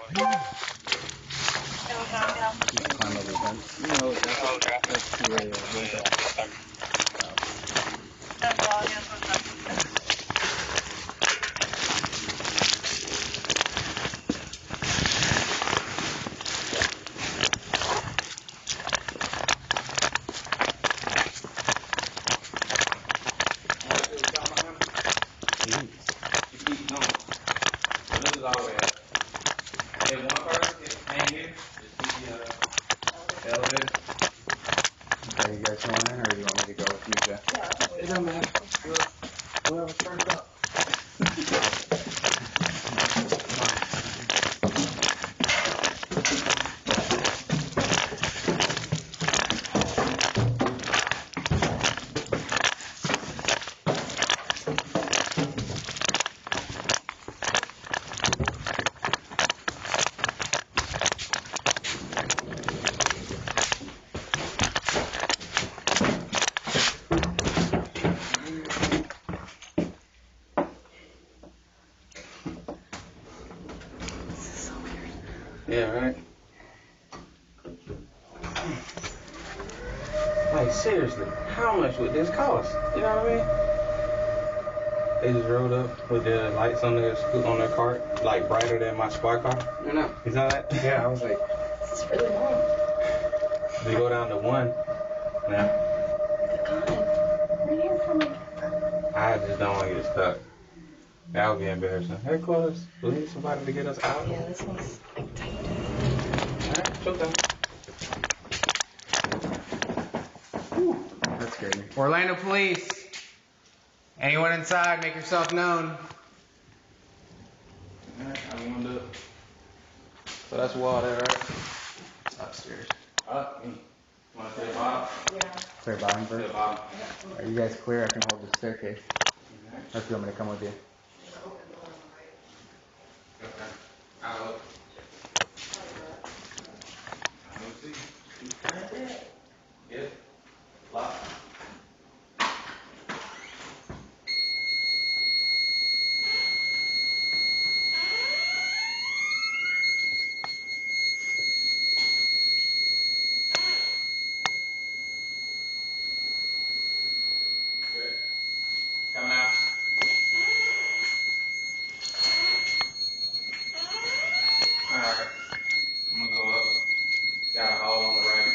You can climb over the fence. No, that's too early. Okay, you guys going in, or do you want me to go with you, Jeff? Yeah, it doesn't matter. Whoever turns it up. Yeah, right. Like, seriously, how much would this cost? You know what I mean? They just rode up with their lights on their cart, like brighter than my squad car. No, no. You saw that? Yeah, I was like, This is really long. They go down to 1 now. God, we're here for like. I just don't want to get stuck. That would be embarrassing. Hey, Close, we need somebody to get us out. Yeah, this one's like tight. Alright, it's okay. that scared me. Orlando Police. Anyone inside, make yourself known. Alright, how you gonna do it? So that's wall there, right? It's upstairs. Me. Wanna clear bottom? Yeah. Clear bottom Clear first. bottom. Are you guys clear? I can hold the staircase. Or if you want me to come with you. Okay. I'll look. Let me see. Get lock. Good. Coming out. Alright. I'm gonna go up. Got a hole on the right.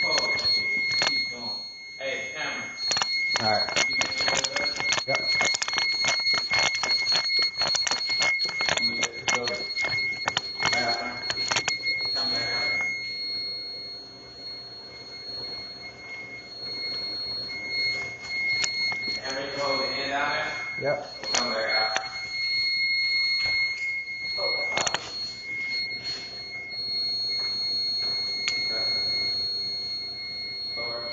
Oh shit. Keep going. Hey, Cameron. Alright. You can hear that? Yep. I'm gonna get this over. Bathroom. Come back out. Cameron, you hold the end out there? Yep. We'll come back out. Okay. Forward.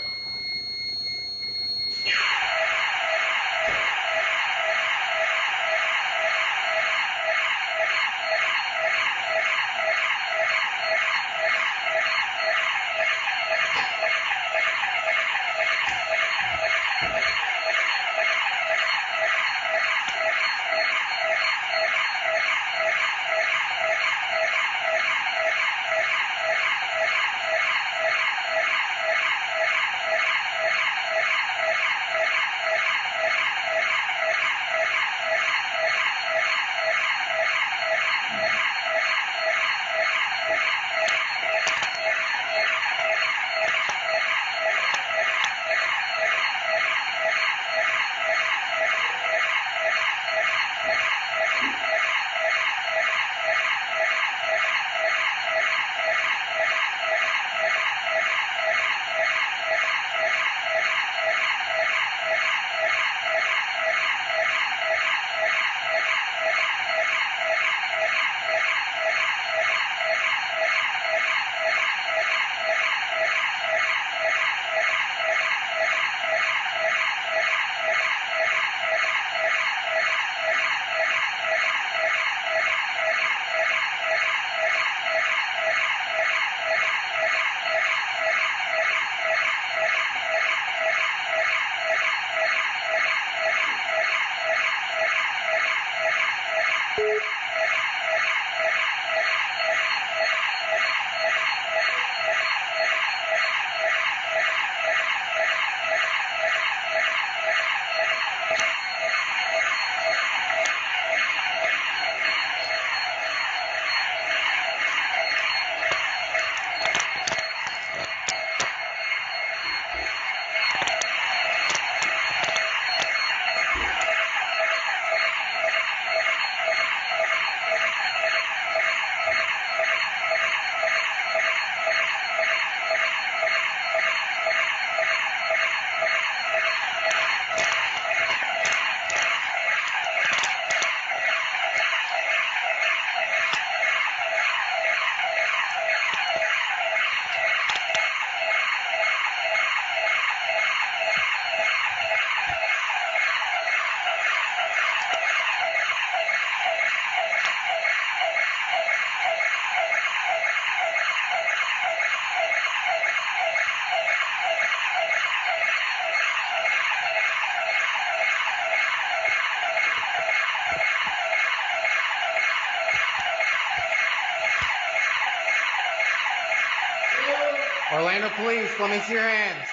police. Let me see your hands.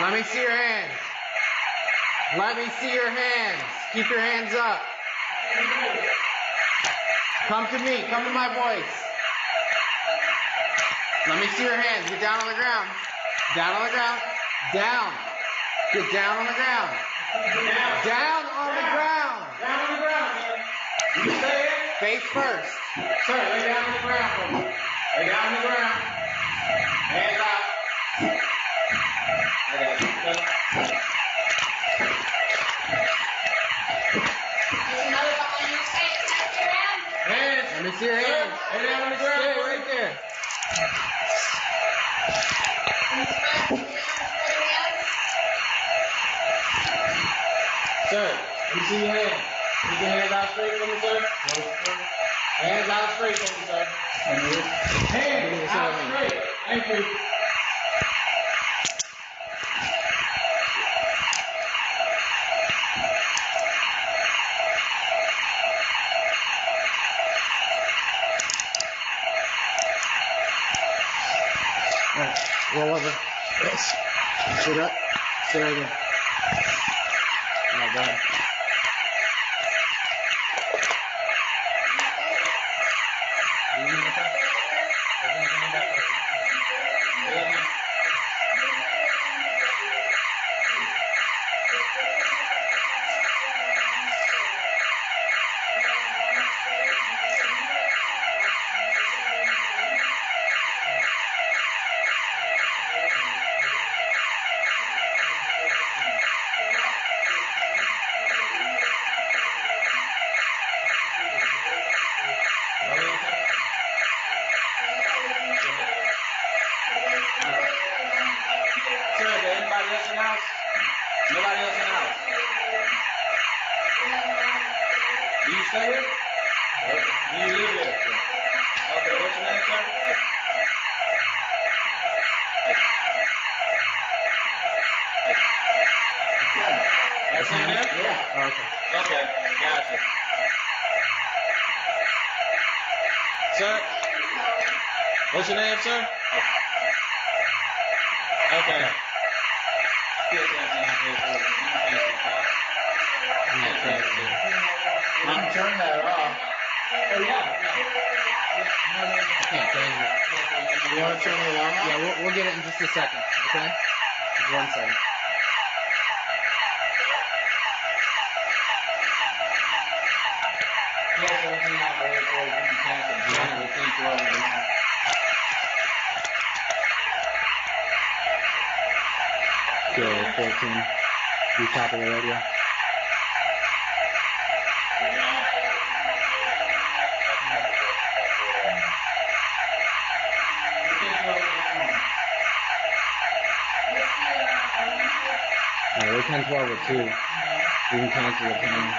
Let me see your hands. Let me see your hands. Keep your hands up. Come to me. Come to my voice. Let me see your hands. Get down on the ground. Down on the ground. Down. Get down on the ground. Down on the ground. Down on the ground, man. You say it? Face first. Sir, lay down on the ground for me. Lay down on the ground. Hands out. I got you. Hands. Let me see your hands. Lay down on the ground. Stay right there. Sir, let me see your hands. Keep your hands out straight for me, sir. Hands out straight for me, sir. Hands out straight. Thank you. Alright, roll over. Yes. Sit up. Sit right there. Alright, go ahead. Sir, is there anybody else in the house? Nobody else in the house? Do you stay here? Do you live here? Okay, what's your name, sir? That's him there? Yeah. Okay. Okay, gotcha. Sir? What's your name, sir? Okay. You can turn that off. Oh, yeah. I can't change it. You want to turn the alarm off? Yeah, we'll get it in just a second, okay? Just 1 second. Go 14. You top of the radio. Yeah, we're 10-12 with 2. You can cancel the time.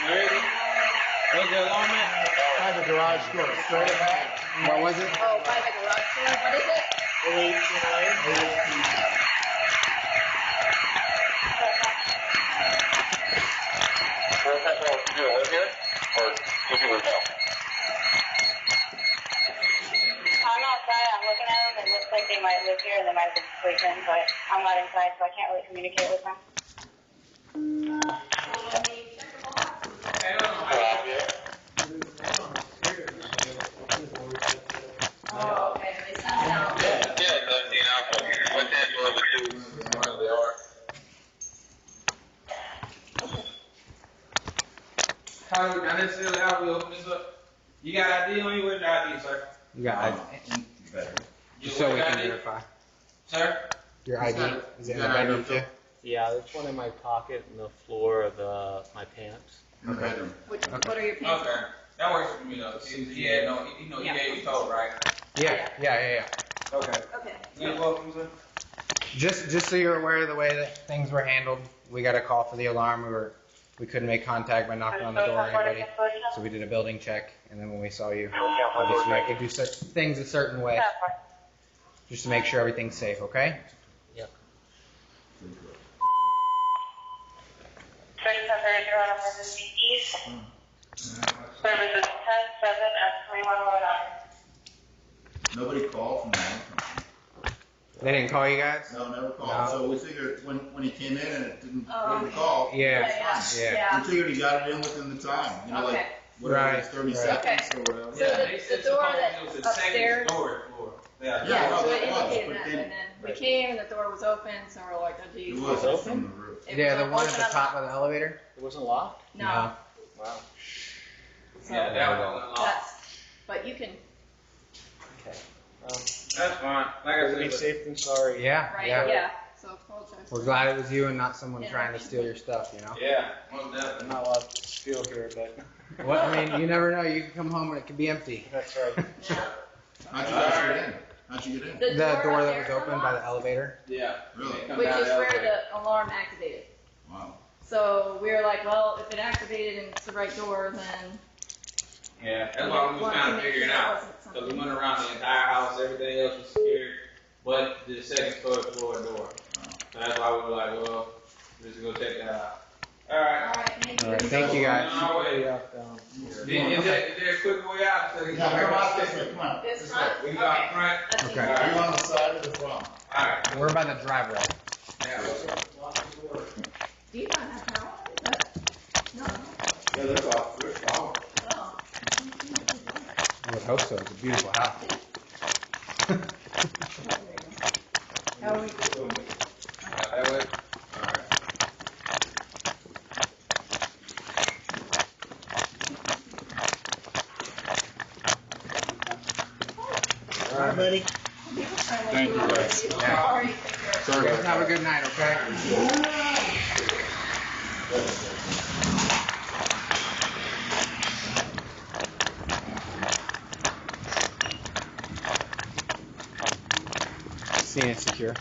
Where is it? Where's the alarm at? By the garage door, straight ahead. What was it? Oh, by the garage door. What is it? 089. I'm outside, I'm looking at them, it looks like they might live here and they might have been sleeping, but I'm not inside, so I can't really communicate with them. Oh, okay. They sound out. How do we not necessarily how we open this up? You got ID on you? Where's your ID, sir? You got just so we can verify. Sir? Your ID? Is it in the bedroom too? Yeah, there's one in my pocket in the floor of my pants. Okay. What are your pants? Okay. That works for me though. He had no, he gave you told, right? Yeah. Okay. Okay. You welcome, sir. Just so you're aware of the way that things were handled, we got a call for the alarm. We were we couldn't make contact by knocking on the door or anybody. So we did a building check, and then when we saw you, obviously we had to do things a certain way, just to make sure everything's safe. Okay? Yep. Emergency East. Services 10-7 at 3109. Nobody called from that. They didn't call you guys? No, never called. No. So we figured when he came in and it didn't call, Yeah. Yeah. we figured he got it in within the time. You know, Okay. like whatever, Right. it's 30 Right. seconds or whatever. So the door that upstairs. Yeah. Yeah, no, so that it was, indicated but that, then- and then we came and the door was open, so we're like, oh It geez. was open? from the roof. It Yeah, was the one at open the on top of the elevator. It wasn't locked? No. Wow. So Yeah, that was that's, but you can, Okay. That's fine. Like I Better be said, safe than sorry. Yeah. right, Yeah. yeah, so apologize. We're glad it was you and not someone Yeah. trying to steal your stuff. You know. yeah, most I'm definitely. not allowed to steal here, but What I mean, you never know. You can come home and it could be empty. that's right. Yeah. How'd you guys get in? How'd you get in? The The door up that there was is open by the unlocked, elevator. Yeah. Really? They come which down is the where elevator. the alarm activated. Wow. So we were like, well, if it activated and it's the right door, then Yeah, that's why we was kind of figuring out. So we went around the entire house, everything else was secured, but the second floor door. So that's why we were like, well, let's go check that out. All all right. right, thank you. All right, thank you guys. On our way. Yeah, Is there a quicker way out? So Yeah, come out this way, come on. This This front? way. We go out front. That's Okay. easy. Are you on the side of the front? All right. We're by the driveway. Yeah. Do you not have power? No. Yeah, that's off. Good. Wow. Oh. I would hope so. It's a beautiful house. How are we? Out that way. All right. All right, buddy. Thank you, guys. Sorry. You guys have a good night, okay? Seeing it secure.